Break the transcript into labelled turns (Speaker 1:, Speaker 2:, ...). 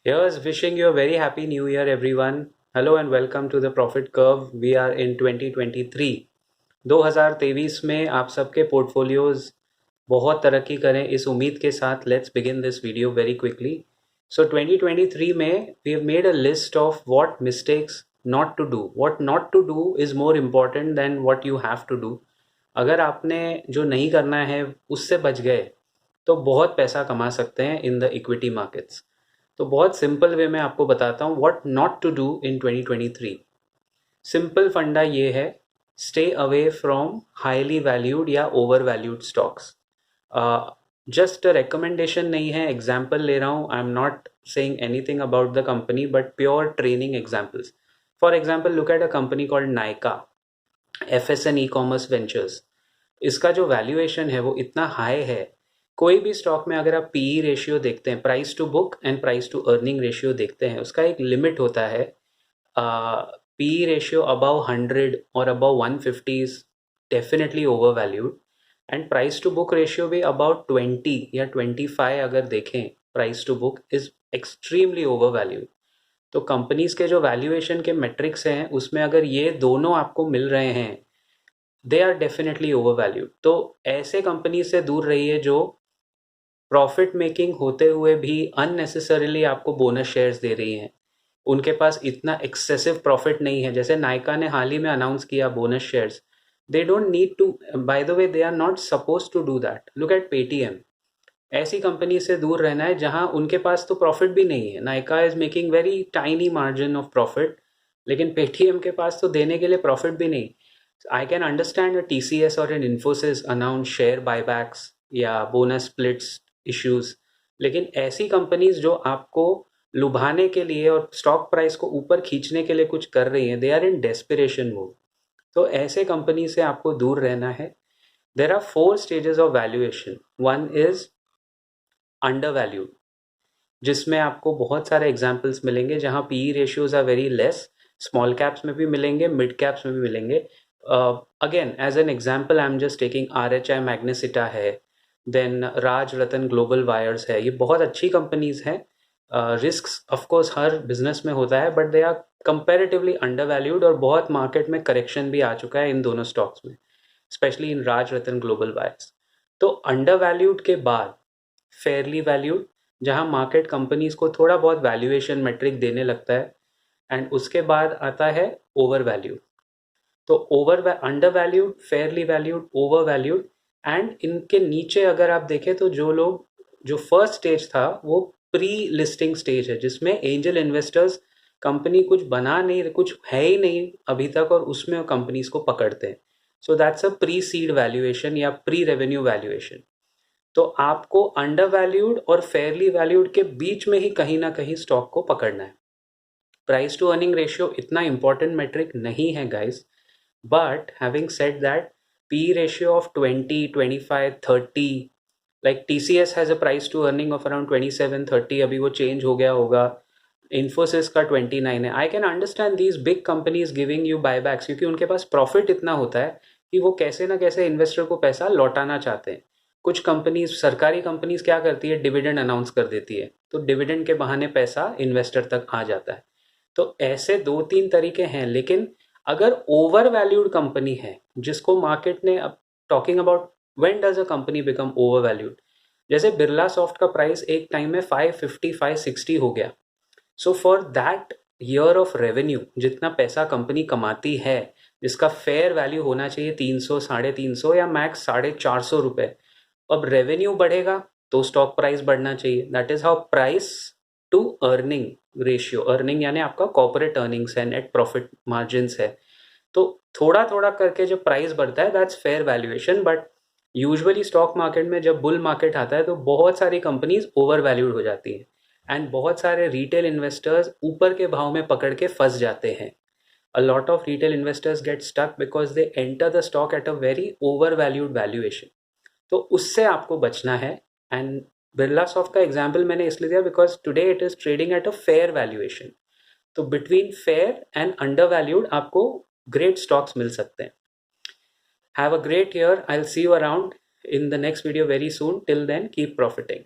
Speaker 1: Here's wishing you a very happy new year, everyone. Hello and welcome to the Profit Curve. We are in 2023. 2023 में आप सबके portfolios बहुत तरक्की करें इस उम्मीद के साथ let's begin this video very quickly. So 2023 में we have made a list of what mistakes not to do. What not to do is more important than what you have to do. अगर आपने जो नहीं करना है उससे बच गए तो बहुत पैसा कमा सकते हैं इन द इक्विटी मार्केट्स. तो बहुत सिंपल वे में आपको बताता हूँ what not to do in 2023. Simple फंडा ये है, stay away from highly valued या over valued stocks. Just recommendation नहीं है, एग्जाम्पल ले रहा हूँ. I am not saying anything about the company but pure training examples. For example look at a company called Nykaa, FSN e commerce ventures. इसका जो valuation है वो इतना हाई है. कोई भी स्टॉक में अगर आप पीई रेशियो देखते हैं, price to book and price to earning ratio देखते हैं, उसका एक लिमिट होता है. पीई रेशियो अबव 100 और above 150 is definitely over valued. And price to book ratio भी अबाउट 20 या 25 अगर देखें price to book is extremely over valued. तो कंपनीज के जो वैल्यूएशन के मेट्रिक्स हैं उसमें अगर ये दोनों आपको मिल रहे हैं, they are definitely over valued. तो ऐसे कंपनी से दूर रहिए जो प्रॉफिट मेकिंग होते हुए भी अननेसेसरीली आपको बोनस शेयर्स दे रही हैं. उनके पास इतना एक्सेसिव प्रॉफिट नहीं है. जैसे नायका ने हाल ही में अनाउंस किया bonus shares. They don't need to, by the way they are not suppose to do that. Look at Paytm. ऐसी कंपनी से दूर रहना है जहां उनके पास तो प्रॉफिट भी नहीं है. Nykaa is making very tiny margin of profit, लेकिन पेटीएम के पास तो देने के लिए प्रॉफिट भी नहीं. I can understand a TCS और an Infosys announce share buybacks या बोनस स्प्लिट्स इश्यूज, लेकिन ऐसी कंपनीज जो आपको लुभाने के लिए और स्टॉक प्राइस को ऊपर खींचने के लिए कुछ कर रही हैं, they are in desperation mode. तो ऐसे कंपनी से आपको दूर रहना है. There are 4 stages of valuation. One is under valued, जिसमें आपको बहुत सारे एग्जाम्पल्स मिलेंगे जहां PE ratios are very less. Small caps में भी मिलेंगे, मिड कैप्स में भी मिलेंगे. Again as an example I am just taking RHI Magnesita है, then Raj Ratan Global Wires है. ये बहुत अच्छी कंपनीज हैं. रिस्क ऑफकोर्स हर बिजनेस में होता है but they are comparatively under valued और बहुत मार्केट में करेक्शन भी आ चुका है इन दोनों स्टॉक्स में, specially in Raj Ratan Global wires. तो अंडर वैल्यूड के बाद फेयरली वैल्यूड, जहां मार्केट कंपनीज को थोड़ा बहुत वैल्यूएशन मेट्रिक देने लगता है. एंड उसके बाद आता है ओवर वैल्यूड. तो under valued, Fairlie valued, over valued. And इनके नीचे अगर आप देखें तो जो फर्स्ट स्टेज था वो प्री लिस्टिंग स्टेज है, जिसमें एंजल इन्वेस्टर्स कंपनी कुछ बना नहीं, कुछ है ही नहीं अभी तक, और उसमें कंपनीज को पकड़ते हैं. So that's a pre seed valuation या प्री रेवेन्यू वैल्यूएशन. तो आपको अंडर वैल्यूड और फेयरली वैल्यूड के बीच में ही कहीं ना कहीं स्टॉक को पकड़ना है. प्राइस टू अर्निंग रेशियो इतना इंपॉर्टेंट मेट्रिक नहीं है guys. But having said that, P ratio of 20, 25, 30, like TCS has a price to earning of around 27, 30. अभी वो change हो गया होगा. Infosys का 29 है. I can understand these big companies giving you buybacks क्योंकि उनके पास profit इतना होता है कि वो कैसे ना कैसे इन्वेस्टर को पैसा लौटाना चाहते हैं. कुछ कंपनीज, सरकारी कंपनीज क्या करती है, डिविडेंड अनाउंस कर देती है, तो डिविडेंड के बहाने पैसा इन्वेस्टर तक आ जाता है. तो ऐसे 2-3 तरीके हैं. लेकिन अगर ओवर वैल्यूड कंपनी है जिसको मार्केट ने, अब talking about when does a company become over valued, जैसे बिरला सॉफ्ट का प्राइस एक टाइम में 550 560 हो गया. So for that year of revenue, जितना पैसा कंपनी कमाती है, जिसका फेयर वैल्यू होना चाहिए 300, 350 या मैक्स 450 रुपए, अब रेवेन्यू बढ़ेगा तो स्टॉक प्राइस बढ़ना चाहिए. That is how price to earning ratio, earning यानी आपका कॉर्पोरेट अर्निंग्स है, नेट प्रॉफिट मार्जिन्स है. तो थोड़ा थोड़ा करके जब प्राइस बढ़ता है that's fair valuation. But usually stock market में जब बुल मार्केट आता है तो बहुत सारी कंपनीज ओवर वैल्यूड हो जाती हैं एंड बहुत सारे रिटेल इन्वेस्टर्स ऊपर के भाव में पकड़ के फंस जाते हैं. A lot of retail investors get stuck because they enter the stock at a very over valued valuation. तो उससे आपको बचना है. एंड बिरला सॉफ्ट का एग्जाम्पल मैंने इसलिए दिया because today it is trading at a fair valuation. तो between fair and under valued आपको ग्रेट स्टॉक्स मिल सकते हैं. Have a great year. I will see you around in the next video very soon. Till then, keep profiting.